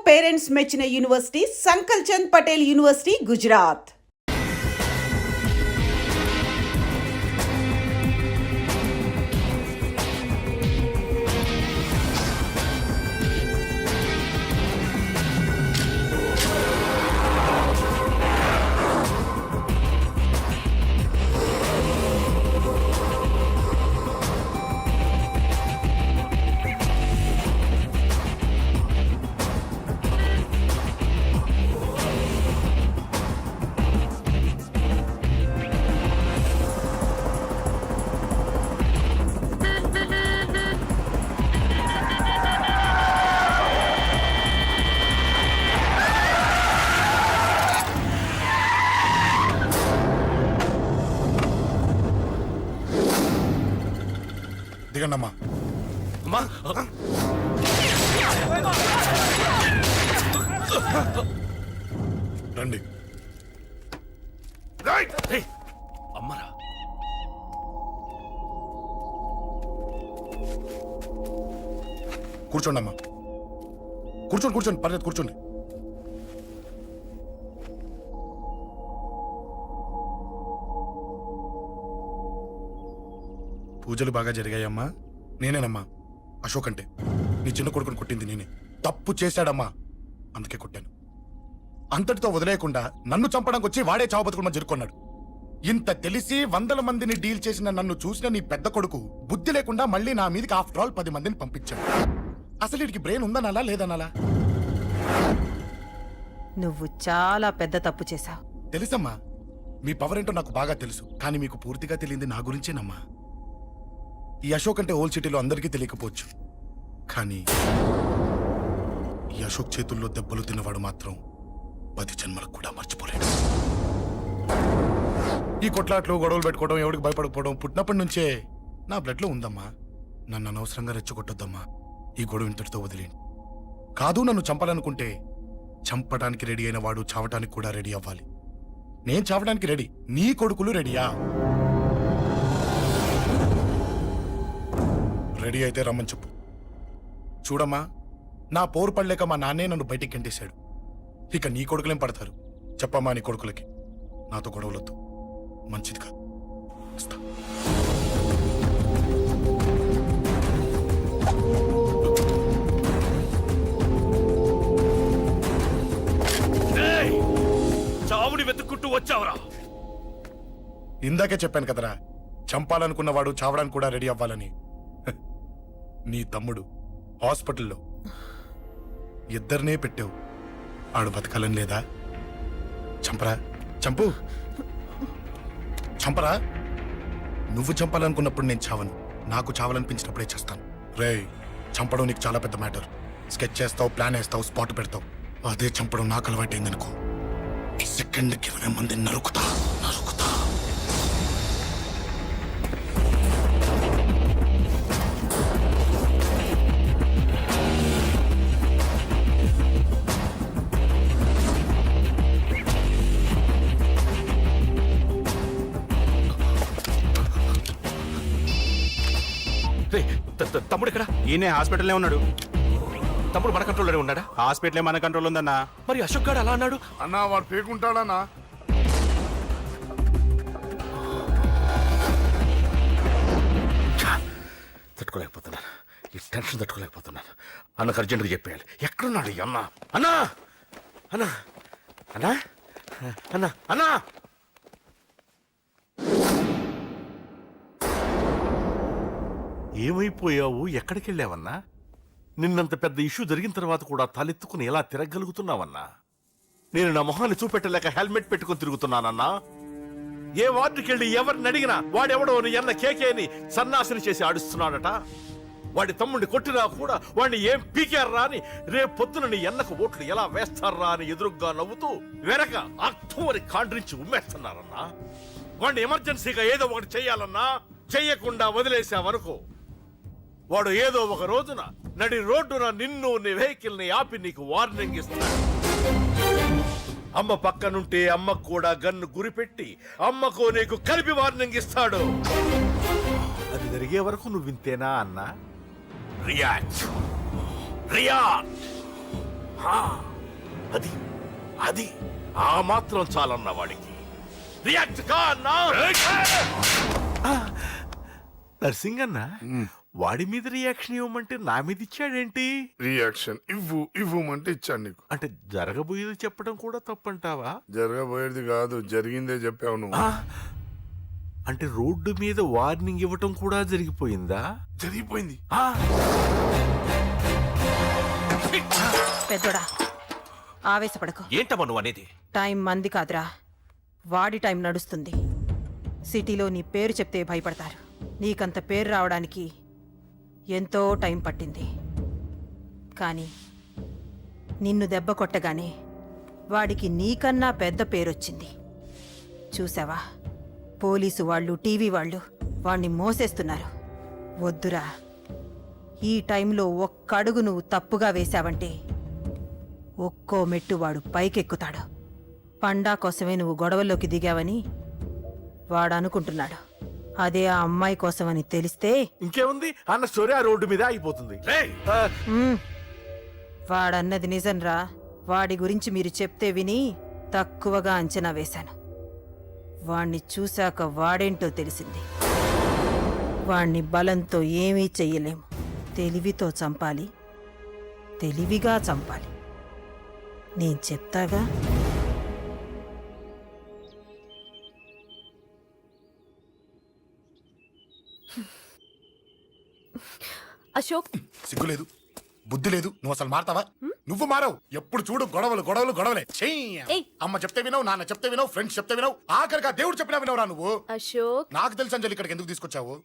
Parents మెచ్చిన university సంకల్ Chand Patel university, Gujarat. దిగండమ్మా. రండి. అమ్మరా కూర్చోండి అమ్మా. కూర్చోండి పర్లేదు, కూర్చోండి. పూజలు బాగా జరిగాయమ్మా. నేనేనమ్మా అశోక్ అంటే. నీ చిన్న కొడుకుని కొట్టింది నేనే. తప్పు చేశాడమ్మా, అందుకే కొట్టాను. అంతటితో వదిలేయకుండా నన్ను చంపడానికి వచ్చి వాడే చావు బతుకుని జరుపుకున్నాడు. ఇంత తెలిసి 100 మందిని డీల్ చేసిన నన్ను చూసిన నీ పెద్ద కొడుకు బుద్ధి లేకుండా మళ్ళీ నా మీదకి ఆఫ్టర్ ఆల్ 10 మందిని పంపించాడు. అసలు వీడికి బ్రెయిన్ ఉందనాలా లేదనాలా? నువ్వు చాలా పెద్ద తప్పు చేశావు. తెలుసమ్మా, మీ పవర్ ఏంటో నాకు బాగా తెలుసు. కానీ మీకు పూర్తిగా తెలియంది నా గురించేనమ్మా. ఈ అశోక్ అంటే ఓల్డ్ సిటీలో అందరికీ తెలియకపోవచ్చు, కానీ ఈ అశోక్ చేతుల్లో దెబ్బలు తిన్నవాడు మాత్రం 10 జన్మలకు కూడా మర్చిపోలేడు. ఈ కొట్లాట్లు, గొడవలు పెట్టుకోవడం, ఎవరికి భయపడకపోవడం పుట్టినప్పటి నుంచే నా బ్లడ్లో ఉందమ్మా. నన్ను అనవసరంగా రెచ్చగొట్టొద్దమ్మా. ఈ గొడవ ఇంతటితో వదిలేండి. కాదు, నన్ను చంపాలనుకుంటే చంపడానికి రెడీ అయిన వాడు చావటానికి కూడా రెడీ అవ్వాలి. నేను చావడానికి రెడీ, నీ కొడుకులు రెడీయా? రెడీ అయితే రమ్మని చెప్పు. చూడమ్మా, నా పోరు పడలేక మా నాన్నే నన్ను బయటికి గెంటేశాడు. ఇక నీ కొడుకులేం పడతారు? చెప్పమ్మా నీ కొడుకులకి నాతో గొడవలొద్దు, మంచిది కాదు. వస్తా. చావుని వెతుక్కుంటూ వచ్చావురా. ఇందాకే చెప్పాను కదరా, చంపాలనుకున్నవాడు చావడానికి కూడా రెడీ అవ్వాలని. నీ తమ్ముడు హాస్పిటల్లో ఇద్దరినే పెట్టావు. ఆడు బతకాలని లేదా? చంపరా, చంపు, చంపరా. నువ్వు చంపాలనుకున్నప్పుడు నేను చావను, నాకు చావాలనిపించినప్పుడే చేస్తాను. రేయ్, చంపడం నీకు చాలా పెద్ద మ్యాటర్. స్కెచ్ చేస్తావు, ప్లాన్ వేస్తావు, స్పాట్ పెడతావు. అదే చంపడం నాకు అలవాటైందనుకో, సెకండ్కి 20 మందిని నరుకుతా. తమ్ముడు ఇక్కడ? ఈయనే హాస్పిటల్లో ఉన్నాడు. తమ్ముడు మన కంట్రోల్లోనే ఉన్నాడా? హాస్పిటలే మన కంట్రోల్ ఉందన్నా. మరి అశోక్ గారు అలా అన్నాడు? అన్నా వాడు పేకుంటాడన్నా. తట్టుకోలేకపోతున్నాను, ఈ టెన్షన్ తట్టుకోలేకపోతున్నాను. అన్నకు అర్జెంటుగా చెప్పేయాలి. ఎక్కడున్నాడు ఈ అన్న? అన్నా అన్నా అన్నా అన్నా అన్నా ఏమైపోయావు? ఎక్కడికి వెళ్ళావన్నా? నిన్నంత పెద్ద ఇష్యూ జరిగిన తర్వాత కూడా తలెత్తుకుని ఎలా తిరగలుగుతున్నావన్నా? నేను నా మొహాన్ని చూపెట్టలేక హెల్మెట్ పెట్టుకుని తిరుగుతున్నానన్నా. ఏ వార్డుకి వెళ్ళి ఎవరిని అడిగినా వాడెవడో నీ అన్న కేకేని సన్నాసిని చేసి ఆడిస్తున్నాడట. వాడి తమ్ముడిని కొట్టినా కూడా వాడిని ఏం పీకారా అని రేపు పొద్దున నీ అన్నకు ఓట్లు ఎలా వేస్తారా అని ఎదురుగ్గా నవ్వుతూ వెనక అర్థం అని కాండ్రించి ఉమ్మేస్తున్నారన్నా. వాడిని ఎమర్జెన్సీగా ఏదో ఒకటి చెయ్యాలన్నా. చెయ్యకుండా వదిలేసావనుకో, వాడు ఏదో ఒక రోజున నడి రోడ్డున నిన్ను నీ వెహికల్ ని ఆపి నీకు వార్నింగ్ ఇస్తాడు. అమ్మ పక్కనుంటే అమ్మకు కూడా గన్ను గురిపెట్టి అమ్మకు నీకు కలిపి వార్నింగ్ ఇస్తాడు. అది జరిగే వరకు నువ్వు వింతేనా అన్నా? React react. అది అది ఆ మాత్రం చాలన్న వాడికి రియాక్ట్ కా అన్నా. నర్సింగ్ అన్న వాడి మీద రియాక్షన్ ఇవ్వమంటే నా మీద ఇచ్చాడేంటి? రియాక్షన్ ఇవ్వమంటే ఇచ్చాను నీకు. అంటే జరగబోయేది చెప్పడం కూడా తప్పంటావా? జరగబోయేది కాదు, జరిగిందే చెప్పావు నువ్వు. ఆ, అంటే రోడ్డు మీద వార్నింగ్ ఇవ్వటం కూడా జరిగిపోయిందా? జరిగిపోయింది. ఆ, పెద్దోడా ఆవేశపడకు. ఏంటమ్మా నువ్వు అనేది? టైం మంది కాదురా, వాడి టైం నడుస్తుంది. సిటీలో నీ పేరు చెప్తే భయపడతారు. నీకంత పేరు రావడానికి ఎంతో టైం పట్టింది. కానీ నిన్ను దెబ్బ కొట్టగానే వాడికి నీకన్నా పెద్ద పేరొచ్చింది. చూసావా, పోలీసు వాళ్ళు, టీవీ వాళ్ళు వాణ్ణి మోసేస్తున్నారు. వద్దురా, ఈ టైంలో ఒక్కడుగు నువ్వు తప్పుగా వేశావంటే ఒక్కో మెట్టు వాడు పైకెక్కుతాడు. పండా కోసమే నువ్వు గొడవల్లోకి దిగావని వాడు అనుకుంటున్నాడు. అదే ఆ అమ్మాయి కోసమని తెలిస్తే ఇంకేముంది అన్న స్టోరీ ఆ రోడ్డు మీద అయిపోతుంది. వాడన్నది నిజంరా. వాడి గురించి మీరు చెప్తే విని తక్కువగా అంచనా వేశాను. వాణ్ణి చూశాక వాడేంటో తెలిసింది. వాణ్ణి బలంతో ఏమీ చెయ్యలేము. తెలివితో చంపాలి, తెలివిగా చంపాలి. నేను చెప్తాగా. అశోక్, సిగ్గు లేదు, బుద్ధి లేదు. నువ్వు అసలు మారతావా? నువ్వు మారవు. ఎప్పుడు చూడు గొడవలు గొడవలు గొడవలే. ఏయ్. అమ్మ చెప్తే వినవు, నాన్న చెప్తే వినవు, ఫ్రెండ్స్ చెప్తే వినవు, ఆఖరిగా దేవుడు చెప్పినా వినవురా నువ్వు. అశోక్, నాకు తెలుసు అంజలి ఇక్కడికి ఎందుకు తీసుకొచ్చావు,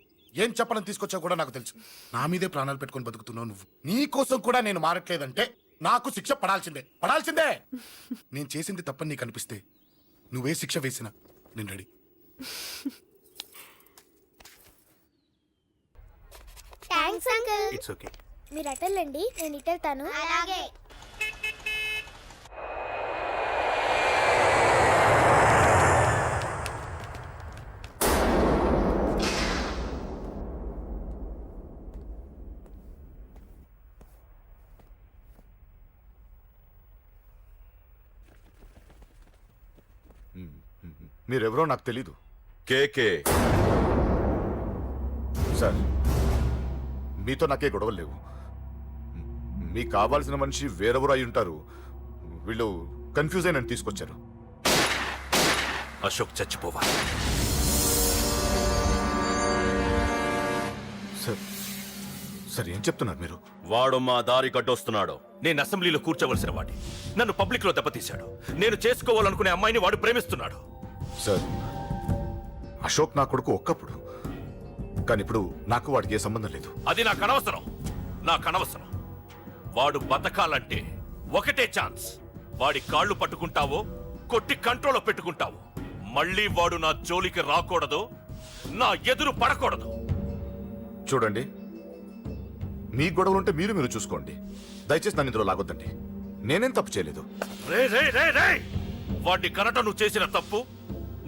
ఏం చెప్పాలని తీసుకొచ్చావు కూడా నాకు తెలుసు. నా మీదే ప్రాణాలు పెట్టుకొని బతుకుతున్నావు నువ్వు. నీ కోసం కూడా నేను మారట్లేదంటే నాకు శిక్ష పడాల్సిందే, పడాల్సిందే. నేను చేసింది తప్పని నీకు అనిపిస్తే నువ్వే శిక్ష వేసినా నేను ready. Thanks uncle. It's okay. మీరు అటెళ్ళండి, నేను ఇటెళ్తాను. అలాగే. మీరెవరో నాకు తెలీదు. కేకే సార్, మీతో నాకే గొడవలు లేవు. మీకు కావాల్సిన మనిషి వేరెవరో అయి ఉంటారు. వీళ్ళు కన్ఫ్యూజ్ అయి నన్ను తీసుకొచ్చారు. అశోక్ చచ్చిపోవాలి. సార్, సార్ ఏం చెప్తున్నారు మీరు? వాడు మా దారి కట్టొస్తున్నాడు. నేను అసెంబ్లీలో కూర్చోవలసిన వాడి నన్ను పబ్లిక్ లో దెబ్బతీశాడు. నేను చేసుకోవాలనుకునే అమ్మాయిని వాడు ప్రేమిస్తున్నాడు. సార్, అశోక్ నా కొడుకు ఒక్కప్పుడు, కానీ ఇప్పుడు నాకు వాడికి ఏ సంబంధం లేదు. అది నాకు అనవసరం, నాకు అనవసరం. వాడు బతకాలంటే ఒకటే ఛాన్స్. వాడి కాళ్ళు పట్టుకుంటావో కొట్టి కంట్రోల్లో పెట్టుకుంటావు. మళ్ళీ వాడు నా జోలికి రాకూడదు, నా ఎదురు పడకూడదు. చూడండి, మీ గొడవలుంటే మీరు చూసుకోండి. దయచేసి నన్ను ఇందులో లాగొద్దండి. నేనేం తప్పు చేయలేదు. రే రే రే రే వాడిని కనట నువ్వు చేసిన తప్పు,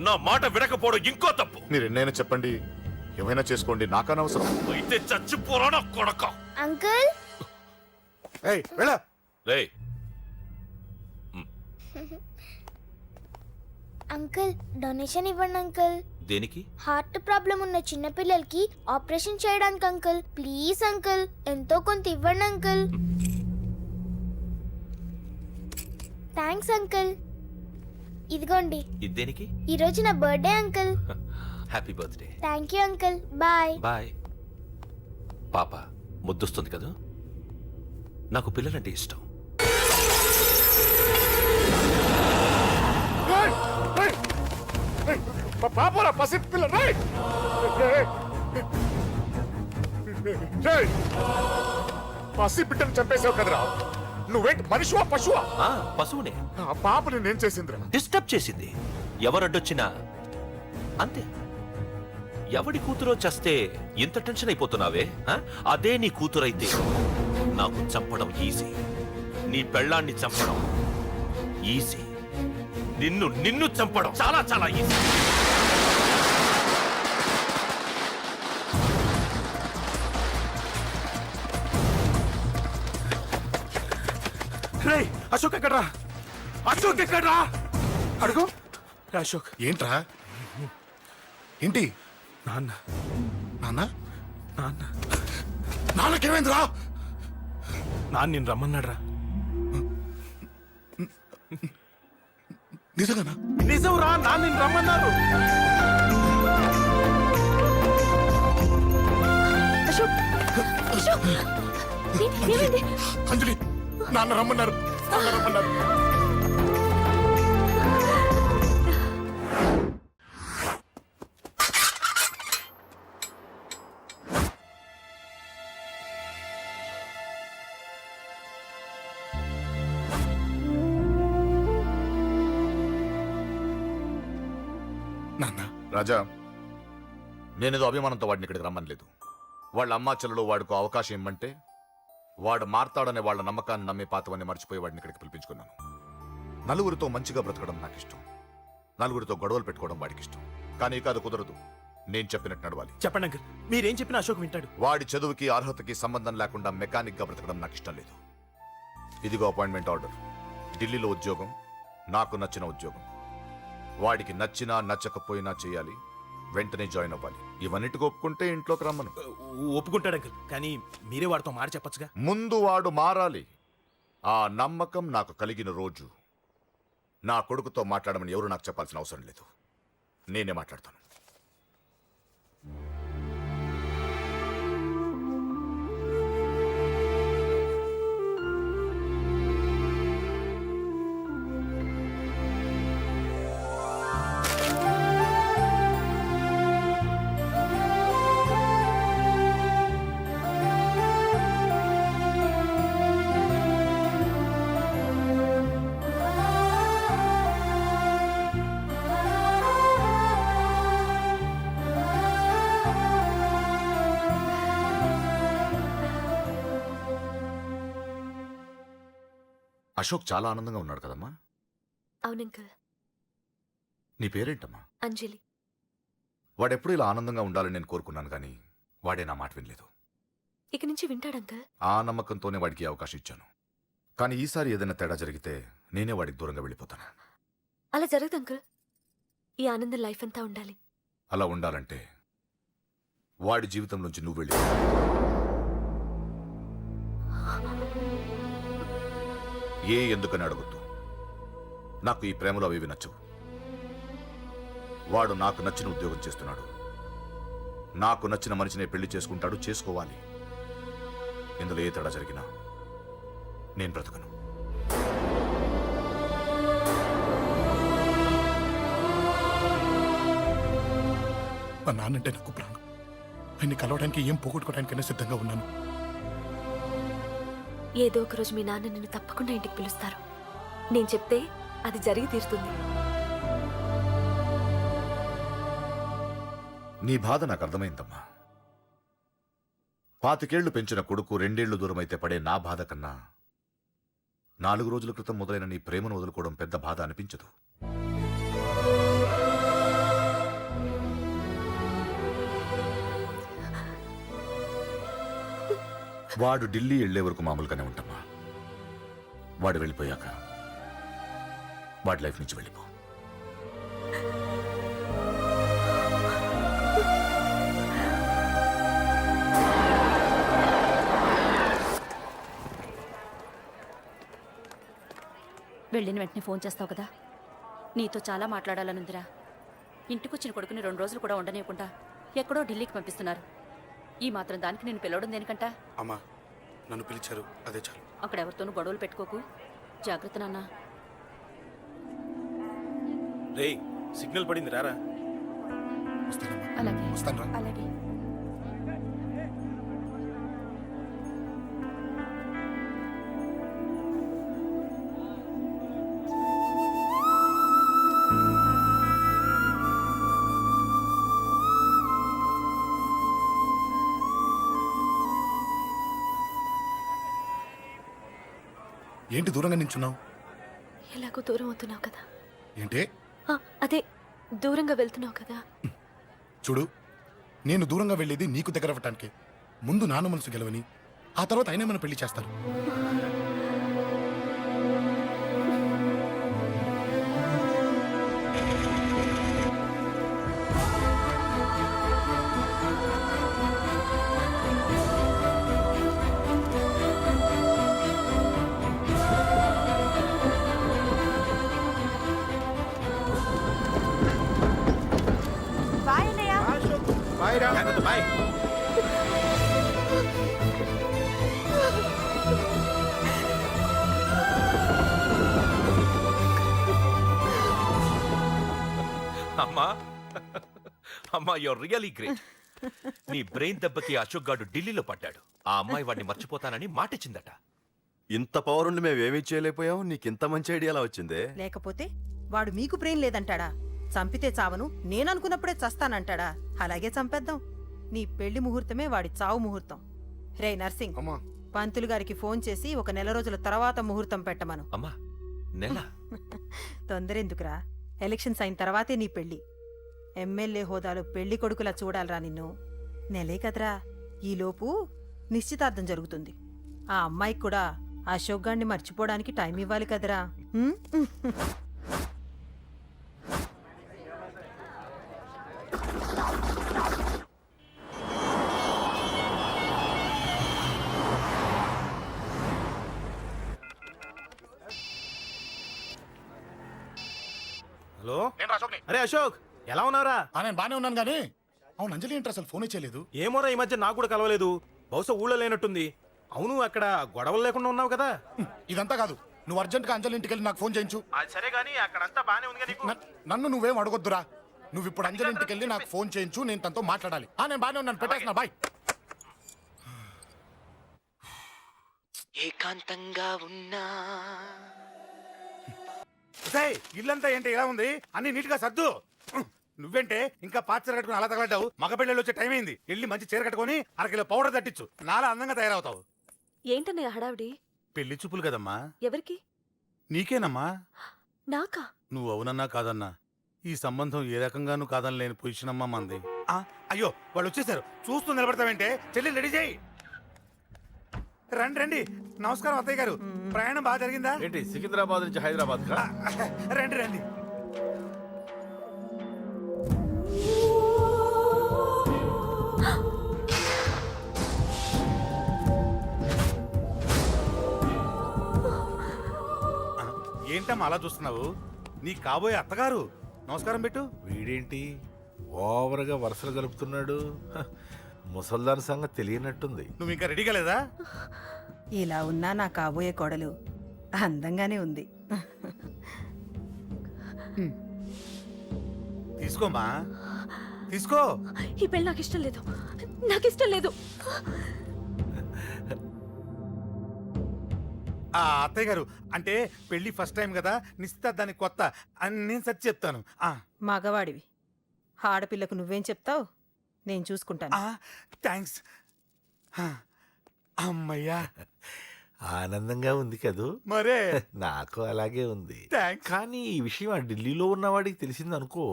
నా మాట వినకపోవడం ఇంకో తప్పు. మీరు ఎన్నైనా చెప్పండి, ఏమైనా చేసుకోండి, నాకు అనవసరం. అయితే చచ్చిపోరా నా కొడక. అంకుల్, ఏయ్ వెళ్ళ. రే అంకుల్ డొనేషన్ ఇవ్వండి అంకుల్. దేనికి? హార్ట్ ప్రాబ్లం ఉన్న చిన్న పిల్లలకి ఆపరేషన్ చేయడానికి అంకుల్. ప్లీజ్ అంకుల్, ఎంతో కొంత ఇవ్వండి అంకుల్. Thanks uncle. ఇదిగోండి, ఇది దేనికి? ఈ రోజు నా birthday uncle. Happy birthday. Thank you uncle. Bye. Bye. పాప ముద్దొస్తుంది కదా, నాకు పిల్లలంటే ఇష్టం. పాపరా పసి పిల్ల, పసి బిడ్డను చంపేసావు కదరా. నువ్వేంటి మనిషివా పశువా? పశువునే. ఆ పాప నేనేం చేసిందిరా? డిస్టర్బ్ చేసింది. ఎవరడ్డొచ్చినా అంతే. ఎవడి కూతురో చస్తే ఇంత టెన్షన్ అయిపోతున్నావే? అదే నీ కూతురైతే నాకు చంపడం ఈజీ, నీ పెళ్ళాన్ని చంపడం ఈజీ, నిన్ను చంపడం చాలా చాలా ఈజీ. అశోక్ ఎక్కడ్రా? అశోక్ ఎక్కడ్రా అడుగు అశోక్ ఏంట్రా ఏంటి నాన్న నాన్న నాన్న నాన్నకేమైందిరా నాన్న నేను రమ్మన్నాడ్రా. నిజంగానా? నిజం రా, నాన్న నేను రమ్మన్నారు. అశోక్ అశోక్ ఏమైంది? అంజలి నాన్న రమ్మన్నారు. నాన్న రమ్మన్నారు. నాన్న రాజా, నేనేదో అభిమానంతో వాడిని ఇక్కడికి రమ్మనలేదు. వాళ్ళ అమ్మా చెల్లెలు వాడికి అవకాశం ఇమ్మంటే వాడు మారతాడనే వాళ్ళ నమ్మకాన్ని నమ్మి పాతవన్నీ మర్చిపోయి వాడిని ఇక్కడికి పిలిపించుకున్నాను. నలుగురితో మంచిగా బ్రతకడం నాకు ఇష్టం, నలుగురితో గొడవలు పెట్టుకోవడం వాడికి ఇష్టం. కానీ ఇక అది కుదరదు. నేను చెప్పినట్టు నడవాలి. చెప్పండి అంకుల్, మీరేం చెప్పినా అశోక్ వింటాడు. వాడి చదువుకి అర్హతకి సంబంధం లేకుండా మెకానిక్ గా బ్రతకడం నాకు ఇష్టం లేదు. ఇదిగో అపాయింట్మెంట్ ఆర్డర్. ఢిల్లీలో ఉద్యోగం, నాకు నచ్చిన ఉద్యోగం. వాడికి నచ్చినా నచ్చకపోయినా చేయాలి, వెంటనే జాయిన్ అవ్వాలి. ఇవన్నిటికి ఒప్పుకుంటే ఇంట్లోకి రమ్మను. ఒప్పుకుంటాడు అంకుల్, కానీ మీరే వాడితో మాట చెప్పచ్చుగా. ముందు వాడు మారాలి. ఆ నమ్మకం నాకు కలిగిన రోజు నా కొడుకుతో మాట్లాడమని ఎవరు నాకు చెప్పాల్సిన అవసరం లేదు. నేనే మాట్లాడతాను. అశోక్ చాలా ఆనందంగా ఉన్నాడు కదమ్మా. అవునంకల్. నీ పేరేంటమ్మా? అంజలి. వాడెప్పుడు ఇలా ఆనందంగా ఉండాలని నేను కోరుకున్నాను, కానీ వాడే నా మాట వినలేదు. ఇక నుంచి వింటాడంకల్. ఆ నమ్మకంతోనే వాడికి ఈ అవకాశం ఇచ్చాను. కానీ ఈసారి ఏదైనా తేడా జరిగితే నేనే వాడికి దూరంగా వెళ్ళిపోతాను. అలా జరగదు అంకుల్. ఈ ఆనందం లైఫ్ అంతా ఉండాలి. అలా ఉండాలంటే వాడి జీవితం నుంచి నువ్వు వెళ్ళి. ఎందుకని అడగొద్దు. నాకు ఈ ప్రేమలో అవి నచ్చవు. వాడు నాకు నచ్చిన ఉద్యోగం చేస్తున్నాడు, నాకు నచ్చిన మనిషినే పెళ్లి చేసుకుంటాడు, చేసుకోవాలి. ఇందులో ఏ తేడా జరిగినా నేను బ్రతకను. మా నాన్నంటే నాకు ప్రాణం. ఆయన్ని కలవడానికి ఏం పోగొట్టుకోవడానికైనా సిద్ధంగా ఉన్నాను. ఏదో ఒక రోజు మీ నాన్న నిన్ను తప్పకుండా ఇంటికి పిలుస్తారు. నేను చెప్తే అది జరిగి తీరుతుంది. నీ బాధ నాకు అర్థమైందమ్మా. 25 పెంచిన కొడుకు 2 ఏళ్లు దూరమైతే పడే నా బాధ కన్నా 4 రోజుల క్రితం మొదలైన నీ ప్రేమను వదులుకోవడం పెద్ద బాధ అనిపించదు. వాడు ఢిల్లీ వెళ్లే వరకు మామూలుగానే ఉంటామా. వాడు వెళ్ళిపోయాక వాడి లైఫ్ నుంచి వెళ్ళిపో. వెళ్ళిన వెంటనే ఫోన్ చేస్తావు కదా. నీతో చాలా మాట్లాడాలనుందిరా. ఇంటికొచ్చిన కొడుకుని 2 రోజులు కూడా ఉండనివ్వకుండా ఎక్కడో ఢిల్లీకి పంపిస్తున్నారు. ఈ మాత్రం దానికి నేను పిలవడం దేనికంట? అమ్మా, నన్ను పిలిచారు, అదే చాలు. అక్కడ ఎవరితోనూ గొడవలు పెట్టుకోకు. జాగ్రత్త నాన్న. రేయ్, సిగ్నల్ పడింది, రారా. వస్తానమ్మా. అలాగే వస్తాను రా. అలాగే. ఏంటి దూరంగా నించున్నావు? ఎలాగో దూరం అవుతున్నావు కదా. ఏంటే? అదే దూరంగా వెళ్తున్నావు కదా. చూడు, నేను దూరంగా వెళ్ళేది నీకు దగ్గర అవ్వటానికి. ముందు నాన్న మనసు గెలవని, ఆ తర్వాత అయినా మన పెళ్లి చేస్తారు. బాయ్. అమ్మా అమ్మా యువర్ రియలీ గ్రేట్. నీ బ్రెయిన్ దెబ్బకి అశోక్ గాడు ఢిల్లీలో పడ్డాడు. ఆ అమ్మాయి వాడిని మర్చిపోతానని మాటిచ్చిందట. ఇంత పవర్ ఉండి మేమేమీ చేయలేకపోయాం, నీకింత మంచి ఐడియా ఎలా వచ్చిందే? లేకపోతే వాడు మీకు బ్రెయిన్ లేదంటాడా? చంపితే చావను నేననుకున్నప్పుడే చస్తానంటాడా? అలాగే చంపేద్దాం. నీ పెళ్లి ముహూర్తమే వాడి చావు ముహూర్తం. రే నర్సింగ్, అమ్మా పంతులు గారికి ఫోన్ చేసి ఒక నెల రోజుల తర్వాత ముహూర్తం పెట్టమను. అమ్మా నెల తొందరెందుకురా? ఎలక్షన్స్ అయిన తర్వాతే నీ పెళ్లి. ఎమ్మెల్యే హోదాలో పెళ్లి కొడుకులా చూడాలరా నిన్ను. నెలే కదరా, ఈలోపు నిశ్చితార్థం జరుగుతుంది. ఆ అమ్మాయికి కూడా అశోక్ గాడిని మర్చిపోవడానికి టైం ఇవ్వాలి కదరా. హ్మ్? హలో, నేను అశోక్ని. అరే అశోక్, ఎలా ఉన్నావురా? నేను బానే ఉన్నాను కానీ అవును అంజలి ఏంటి అసలు ఫోన్ చేయలేదు? ఏమోరా, ఈ మధ్య నాకు కూడా కలవలేదు. బహుశా ఊళ్ళో లేనట్టుంది. అవును, అక్కడ గొడవలు లేకుండా ఉన్నావు కదా? ఇదంతా కాదు, నువ్వు అర్జెంట్ గా అంజలి ఇంటికి వెళ్ళి నాకు ఫోన్ చేయించు. అది సరే గానీ అక్కడంతా బానే ఉంది కదా? నన్ను నువ్వేం అడగొద్దురా. నువ్వు ఇప్పుడు అంజలి ఇంటికి వెళ్ళి నాకు ఫోన్ చేయించు, నేను తనతో మాట్లాడాలి. నేను బానే ఉన్నాను, పెట్టేస్తున్నా, బాయ్. ఏకాంతంగా ఉన్నా ఇల్లంతా ఏంటి ఇలా ఉంది? అన్ని నీట్ గా సర్దు. నువ్వేంటే ఇంకా పాత చీర కట్టుకుని అలా తగలడ్డావు? మగ పిల్లలు వచ్చే టైం అయింది. వెళ్ళి మంచి చీర కట్టుకుని అరకిలో పౌడర్ తట్టించు. నాలా అందంగా తయారవుతావు. ఏంటన్నయ్య హడావిడి? పెళ్లి చూపులు కదమ్మా. ఎవరికి? నీకేనమ్మా. నాకా? నువ్వు అవునన్నా కాదన్నా, ఈ సంబంధం ఏ రకంగానూ కాదని లేని పొజిషన్ అమ్మా మంది. అయ్యో, వాళ్ళు వచ్చేసారు. చూస్తూ నిలబడతావేంటే? చెల్లి రెడీ చేయి. రండి రండి. నమస్కారం అత్తయ్య గారు. ప్రయాణం బాగా జరిగిందా? ఏంటి సికింద్రాబాద్ నుంచి హైదరాబాద్ కా? రండి రండి. ఏంటమ్మా అలా చూస్తున్నావు? నీ కాబోయే అత్తగారు. నమస్కారం పెట్టు. వీడేంటి ఓవర్గా వరుసలు కలుపుతున్నాడు? హ, ముసల్దాన్ సంగతి తెలియనట్టుంది. నువ్వు ఇంకా రెడీ కాలేదా? ఇలా ఉన్నా నా కాబోయే కోడలు అందంగానే ఉంది. తీసుకోమ్మా, తీసుకో. ఈ పెళ్ళి నాకు ఇష్టం లేదు. నాకు ఇష్టం లేదు. అత్తయ్య గారు, అంటే పెళ్లి ఫస్ట్ టైం కదా, నిశ్చితార్థానికి కొత్త అని నేను సచ్చి చెప్తాను. మగవాడివి, ఆడపిల్లకు నువ్వేం చెప్తావు? నేను చూసుకుంటాను. థ్యాంక్స్. అమ్మయ్యా, ఆనందంగా ఉంది కదూ? మరే నాకు అలాగే ఉంది. థ్యాంక్స్. కానీ ఈ విషయం ఆ ఢిల్లీలో ఉన్నవాడికి తెలిసింది అనుకో.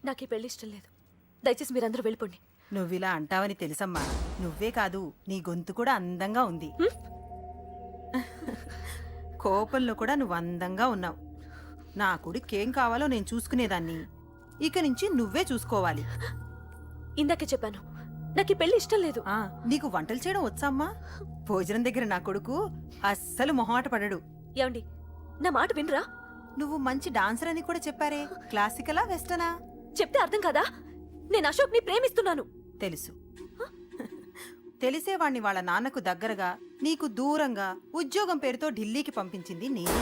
నాకు ఈ పెళ్లి ఇష్టం లేదు. దయచేసి మీరందరూ వెళ్ళిపోండి. నువ్విలా అంటావని తెలుసమ్మా. నువ్వే కాదు, నీ గొంతు కూడా అందంగా ఉంది. కోపంలో కూడా నువ్వు అందంగా ఉన్నావు. నా కొడుకేం కావాలో నేను చూసుకునేదాన్ని. ఇక నుంచి నువ్వే చూసుకోవాలి. ఇందాకే చెప్పాను, నాకు ఈ పెళ్లి ఇష్టం లేదు. నీకు వంటలు చేయడం వచ్చామ్మా? భోజనం దగ్గర నా కొడుకు అస్సలు మొహమాట పడడు. ఏమండి, నా మాట వినరా? నువ్వు మంచి డాన్సర్ అని కూడా చెప్పారే. క్లాసికలా వెస్టర్నా? చెప్తే అర్థం కాదా? నేను అశోక్ ని ప్రేమిస్తున్నాను. తెలుసు. తెలిసేవాణ్ణి వాళ్ళ నాన్నకు దగ్గరగా, నీకు దూరంగా ఉద్యోగం పేరుతో ఢిల్లీకి పంపించింది నేను.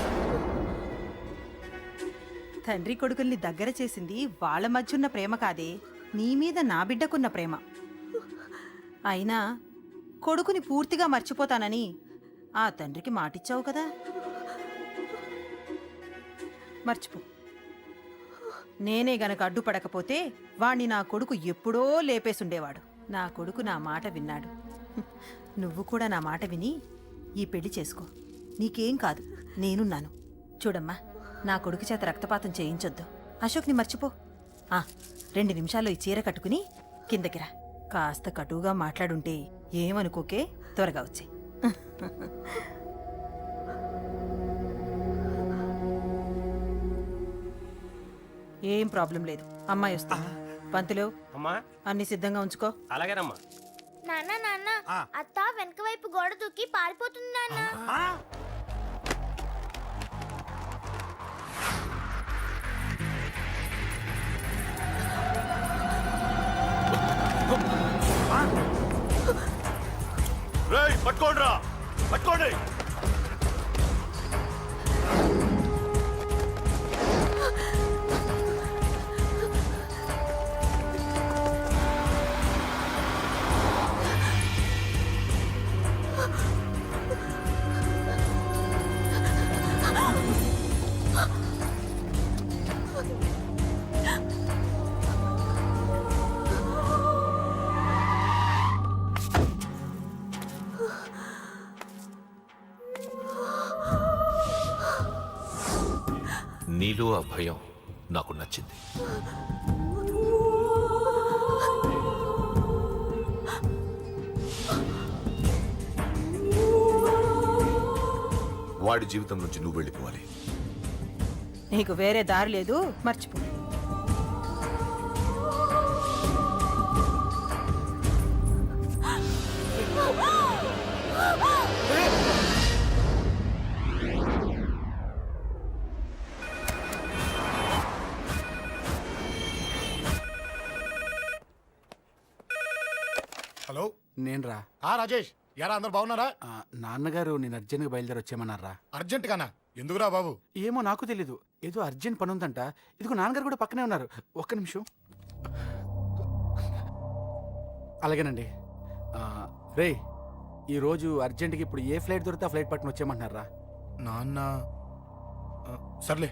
తండ్రి కొడుకుల్ని దగ్గర చేసింది వాళ్ళ మధ్యున్న ప్రేమ కాదే, నీ మీద నా బిడ్డకున్న ప్రేమ. అయినా కొడుకుని పూర్తిగా మర్చిపోతానని ఆ తండ్రికి మాటిచ్చావు కదా. మర్చిపో. నేనే గనక అడ్డుపడకపోతే వాణ్ణి నా కొడుకు ఎప్పుడో లేపేసుండేవాడు. నా కొడుకు నా మాట విన్నాడు. నువ్వు కూడా నా మాట విని ఈ పెళ్లి చేసుకో. నీకేం కాదు, నేనున్నాను. చూడమ్మా, నా కొడుకు చేత రక్తపాతం చేయించొద్దు. అశోక్ని మర్చిపో. 2 నిమిషాల్లో ఈ చీర కట్టుకుని కిందకిరా. కాస్త కటువుగా మాట్లాడుంటే ఏమనుకోకే, త్వరగా వచ్చే. ఏం ప్రాబ్లం లేదు, అమ్మాయి వస్తా. పంతులు, అమ్మా అన్ని సిద్ధంగా ఉంచుకో. అలాగేనమ్మా. నాన్న నాన్న, అత్త వెనక వైపు గోడ దూకి పారిపోతుంది నాన్న. రేయ్ పట్టుకోండిరా పట్టుకోండి. నీలో ఆ భయం నాకు నచ్చింది. వాడి జీవితం నుంచి నువ్వు వెళ్ళిపోవాలి. నీకు వేరే దారి లేదు, మర్చిపో. హలో, నేనురా. రాజేష్, యారా అందరు బాగున్నారా? నాన్నగారు నేను అర్జెంట్గా బయలుదేరి వచ్చేయమన్నారా? అర్జెంట్ గానా? ఎందుకురా బాబు? ఏమో నాకు తెలీదు, ఏదో అర్జెంట్ పని ఉందంట. ఇదిగో నాన్నగారు కూడా పక్కనే ఉన్నారు. ఒక్క నిమిషం. అలాగేనండి. రే, ఈరోజు అర్జెంట్గా ఇప్పుడు ఏ ఫ్లైట్ దొరికితే ఆ ఫ్లైట్ పట్టుకుని వచ్చేయమంటున్నారా? నాన్న సర్లే